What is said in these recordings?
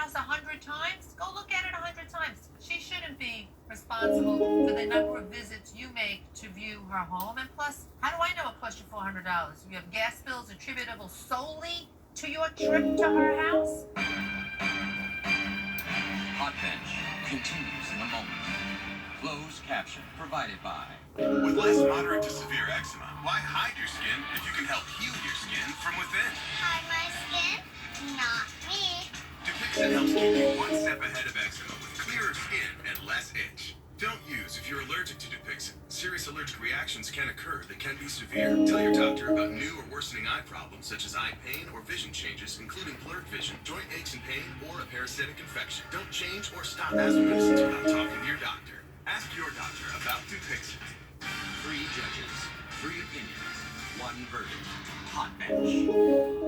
house 100 times, go look at it 100 times. She shouldn't be responsible for the number of visits you make to view her home. And plus, how do I know it cost you $400? You have gas bills attributable solely to your trip to her house? Hot Bench continues in a moment. Closed caption provided by. With less moderate to severe eczema, why hide your skin if you can help heal your skin from within? Hide my skin? Not me. Dupixent helps keep you one step ahead of eczema with clearer skin and less itch. Don't use if you're allergic to Dupixent. Serious allergic reactions can occur that can be severe. Tell your doctor about new or worsening eye problems such as eye pain or vision changes, including blurred vision, joint aches and pain, or a parasitic infection. Don't change or stop asthma medicines without talking to your doctor. Ask your doctor about Dupixent. 3 judges, 3 opinions, 1 verdict. Hot Bench.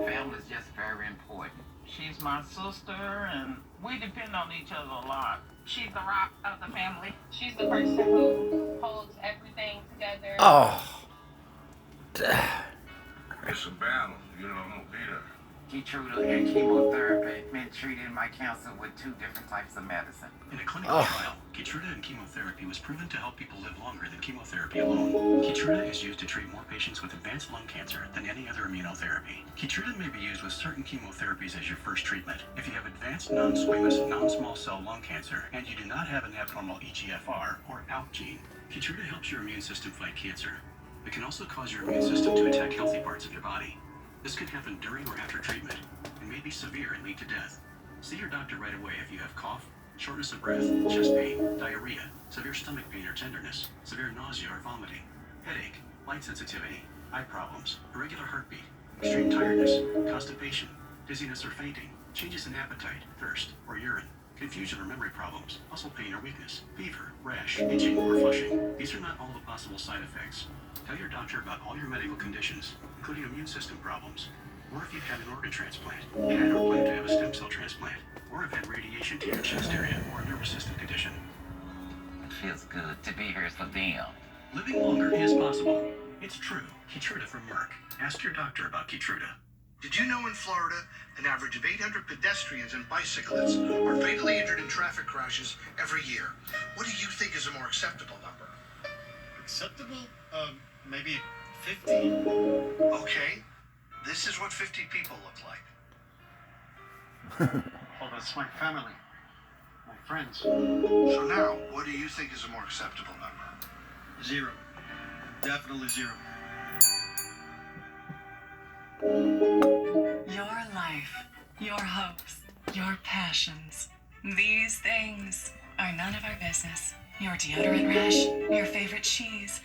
Family is just very important. She's my sister, and we depend on each other a lot. She's the rock of the family. She's the person who holds everything together. Oh. It's a battle, you know, Peter. Keytruda and chemotherapy been treating my cancer with 2 different types of medicine. In a clinical trial, Keytruda and chemotherapy was proven to help people live longer than chemotherapy alone. Keytruda is used to treat more patients with advanced lung cancer than any other immunotherapy. Keytruda may be used with certain chemotherapies as your first treatment. If you have advanced non-squamous, non-small cell lung cancer and you do not have an abnormal EGFR or ALK gene, Keytruda helps your immune system fight cancer. It can also cause your immune system to attack healthy parts of your body. This can happen during or after treatment and may be severe and lead to death. See your doctor right away if you have cough, shortness of breath, chest pain, diarrhea, severe stomach pain or tenderness, severe nausea or vomiting, headache, light sensitivity, eye problems, irregular heartbeat, extreme tiredness, constipation, dizziness or fainting, changes in appetite, thirst, or urine, confusion or memory problems, muscle pain or weakness, fever, rash, itching, or flushing. These are not all the possible side effects. Tell your doctor about all your medical conditions, including immune system problems, or if you've had an organ transplant, had or plan to have a stem cell transplant, or have had radiation to your chest area or a nervous system condition. It feels good to be here for them. Living longer is possible. It's true. Keytruda from Merck. Ask your doctor about Keytruda. Did you know in Florida, an average of 800 pedestrians and bicyclists are fatally injured in traffic crashes every year? What do you think is a more acceptable number? Acceptable? Maybe 50. Okay, this is what 50 people look like. Oh, that's my family. My friends. So now, what do you think is a more acceptable number? 0. Definitely 0. Your life, your hopes, your passions. These things are none of our business. Your deodorant rash, your favorite cheese,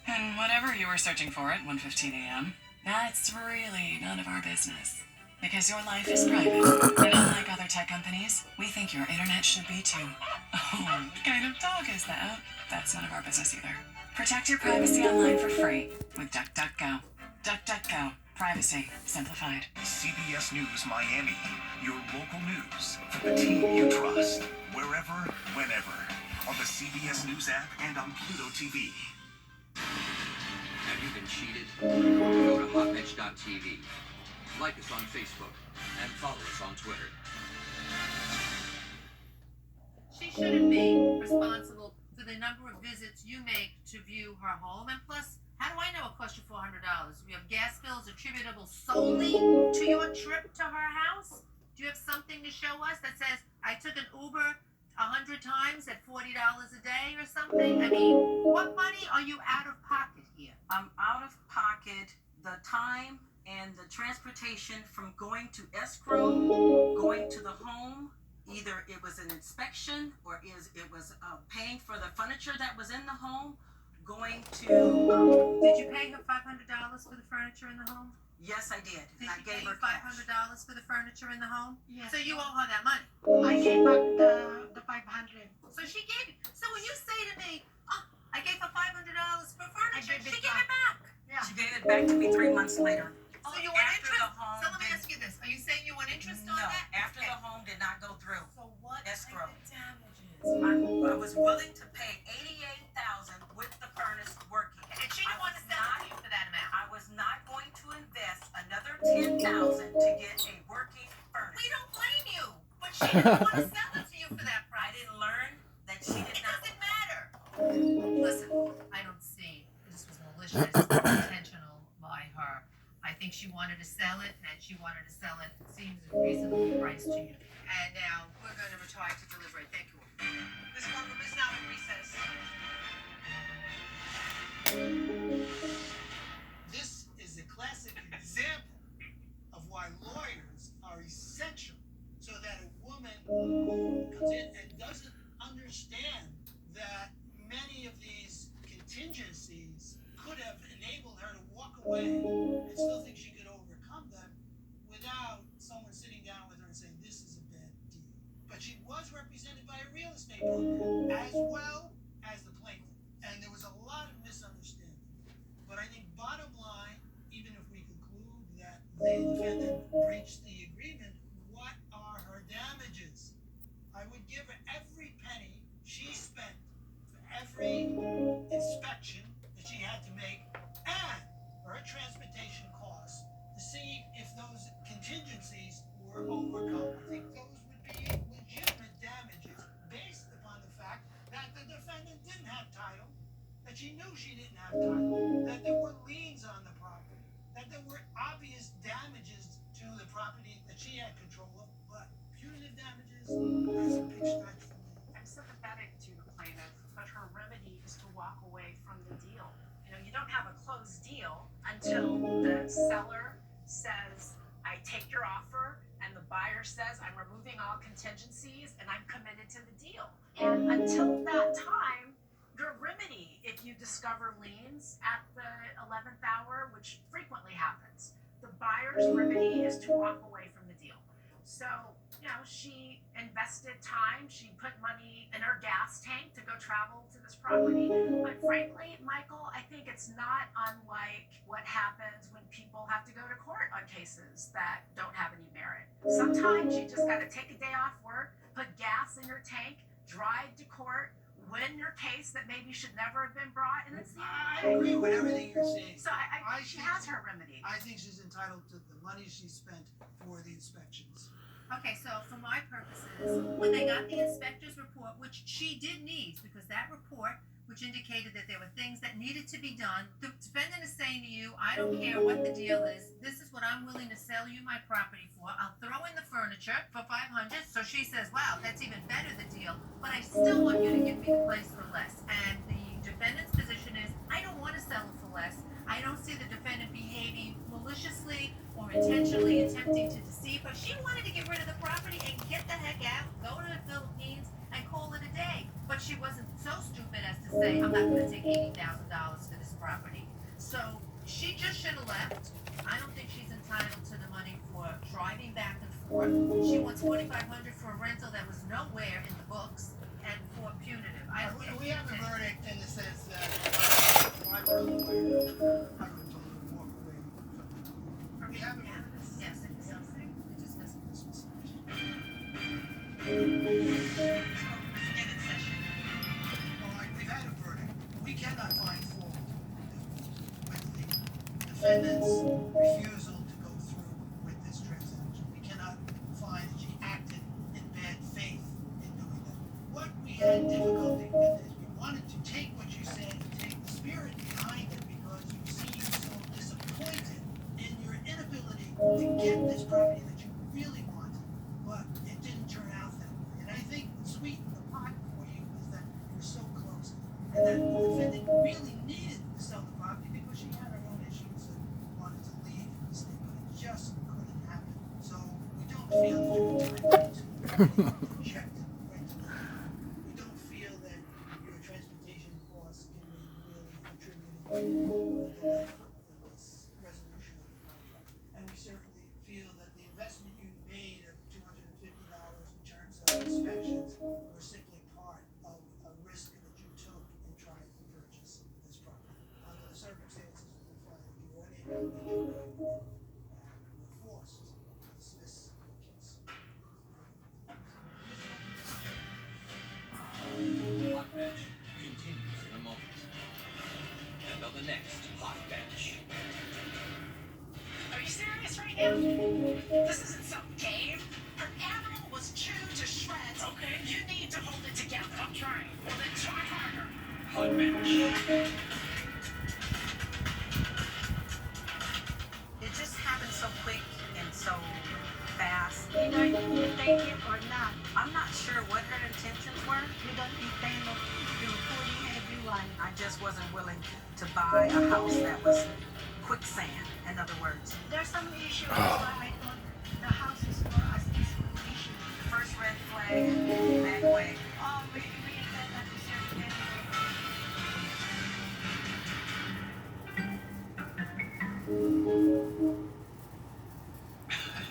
and whatever you were searching for at 1:15 a.m. That's really none of our business. Because your life is private. And unlike other tech companies, we think your internet should be too. Oh, what kind of dog is that? That's none of our business either. Protect your privacy online for free with DuckDuckGo. DuckDuckGo. Privacy simplified. CBS News Miami, your local news for the team you trust, wherever, whenever, on the CBS News app and on Pluto TV. Have you been cheated? Go to hotbench.tv. Like us on Facebook and follow us on Twitter. She shouldn't be responsible for the number of visits you make to view her home. And plus, how do I know it cost you $400? You have gas bills attributable solely to your trip to her house? Do you have something to show us that says, I took an Uber 100 times at $40 a day or something? I mean, what money are you out of pocket here? I'm out of pocket the time and the transportation from going to escrow, going to the home. Either it was an inspection or it was paying for the furniture that was in the home, going to... Did you pay her $500 for the furniture in the home? Yes, I did. Did I she gave pay her $500 cash. for the furniture in the home? Yes. So you owe her that money? I gave back the 500. So she gave it. So when you say to me, oh, I gave her $500 for furniture, gave it she gave back. it back. Yeah. She gave it back to me 3 months later. So you want After interest? the home So let me did- ask you this. Are you saying you want interest No, on that? after Okay. the home did not go through. So what escrow. are the damages? I was willing to pay $88,000 with the furnace working. And she didn't want to sell it to you for that amount. I was not going to invest another $10,000 to get a working furnace. We don't blame you. But She didn't want to sell it to you for that I price. didn't learn that she did It not. doesn't matter. Listen, I don't see this was malicious or intentional by her. I think she wanted to sell it, and she wanted to sell it. It seems a reasonable price to you. And now we're going to retire to deliberate. Thank you. This courtroom is now in recess. This is a classic example of why lawyers are essential, so that a woman who comes in and doesn't understand that many of these contingencies could have enabled her to walk away and still think she could overcome them without someone sitting down with her and saying, this is a bad deal. But she was represented by a real estate broker as well as the plaintiff. And there was a lot of misunderstanding. But I think bottom line, even if we conclude that the defendant breached the agreement, what are her damages? I would give her every penny she spent for every inspection that she had to make and her transportation costs to see if those contingencies were overcome. I think those would be legitimate damages based upon the fact that the defendant didn't have title, that she knew she didn't have title, that there were liens on the property, that there were obvious damages to the property that she had control of, but punitive damages, that's a big stretch for me. I'm sympathetic to the plaintiff, but her remedy is to walk away from the deal. You know, you don't have a closed deal until the seller says, I take your offer, and the buyer says, I'm removing all contingencies and I'm committed to the deal. And until that time, your remedy, if you discover liens at the 11th hour, which frequently happens, the buyer's remedy is to walk away from the deal. So, you know, she invested time, she put money in her gas tank to go travel to this property. But frankly, Michael, I think it's not unlike what happens when people have to go to court on cases that don't have any merit. Sometimes you just got to take a day off work, put gas in your tank, drive to court, win your case that maybe should never have been brought, and it's the end of the I day. agree with everything you're saying. So she has her remedy. I think she's entitled to the money she spent for the inspections. Okay, so for my purposes, when they got the inspector's report, which she did need, because that report, which indicated that there were things that needed to be done, the defendant is saying to you, I don't care what the deal is, this is what I'm willing to sell you my property for, I'll throw in the furniture for $500, so she says, wow, that's even better, the deal, but I still want you to give me the place for less. And the defendant's position is, I don't want to sell it for less, I don't see the defendant behaving maliciously or intentionally attempting to deceive her. She wanted to get rid of the property and get the heck out, go to the Philippines, and call it a day. But she wasn't so stupid as to say, I'm not going to take $80,000 for this property. So she just should have left. I don't think she's entitled to the money for driving back and forth. She wants $4,500 for a rental that was nowhere in the books and for punitive. We have a verdict in the sense that my personal way, I would totally walk away from it. We have a verdict. Yes, it is something. It just doesn't. This was we've had a verdict. We cannot find fault with the defendant's refusal to go through with this transaction. We cannot find that she acted in bad faith in doing that. What we had difficulty with is we wanted to take what you said and take the spirit behind it, because you seem so disappointed in your inability to get this property that you really wanted, but it didn't turn out that way. And I think what sweetened the pot for you is that you were so close, and that the defendant really needed to sell the property because she had her own issues and wanted to leave the state, but it just couldn't happen. So we don't feel that you're entitled to reject rental. We don't feel that your transportation costs can be really attributed to the delay of this resolution of the contract. And we certainly feel that the investment you made of $250 in terms of inspections were simply part of a risk that you took in trying to purchase this property. Under the circumstances, we find that you were unable to do it, and were forced to dismiss the case. Hot Bench continues in a moment. And on the next Hot Bench. Are you serious right now? This isn't some game. Her animal was chewed Hot Match. It just happened so quick and so fast. Either you take it or not. I'm not sure what her intentions were. You don't intend of fooling everyone. I just wasn't willing to buy a house that was quicksand, in other words. There's some issue. That's why I thought the house is for us this issue. First red flag, back away. Oh, we intend not to serve anyone.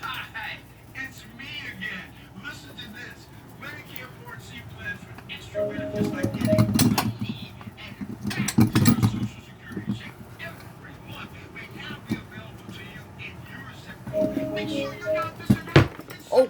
Hi, it's me again. Listen to this. Medicare Part C plans with extra benefits like getting money and back to your Social Security check every month may now be available to you in your zip code. Make sure you're not missing out. Oh.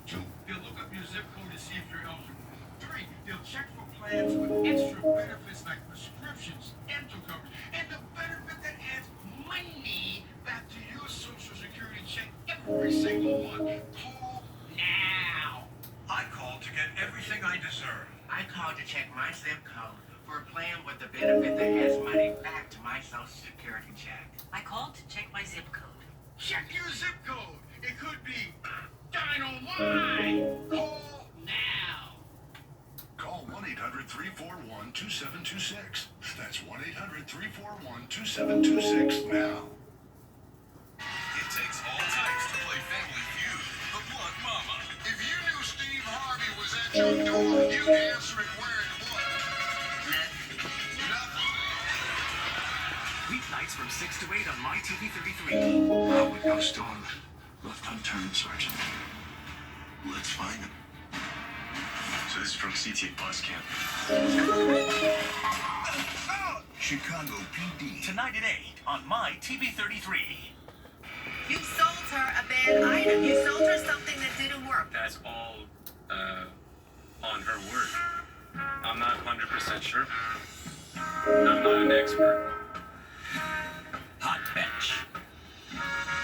Two, they'll look up your zip code to see if you're eligible. Three, they'll check for plans with extra benefits like prescriptions, dental coverage, and the benefit that adds money back to your Social Security check every single month. Call now. I called to get everything I deserve. I called to check my zip code for a plan with the benefit that adds money back to my Social Security check. I called to check my zip code. Check your zip code. It could be dynamite. Call now. Call 1-800-341-2726. That's 1-800-341-2726 now. It takes all types to play Family Feud. The Blunt Mama. If you knew Steve Harvey was at your door, you'd answer it wearing what? Nothing. Weeknights from 6 to 8 on MyTV33. Probably no storm left unturned, Sergeant. Let's find him. So this is from CTA Bus Camp. Chicago PD. Tonight at 8 on MyTV33. You sold her a bad item. You sold her something that didn't work. That's all on her word. I'm not 100% sure. I'm not an expert.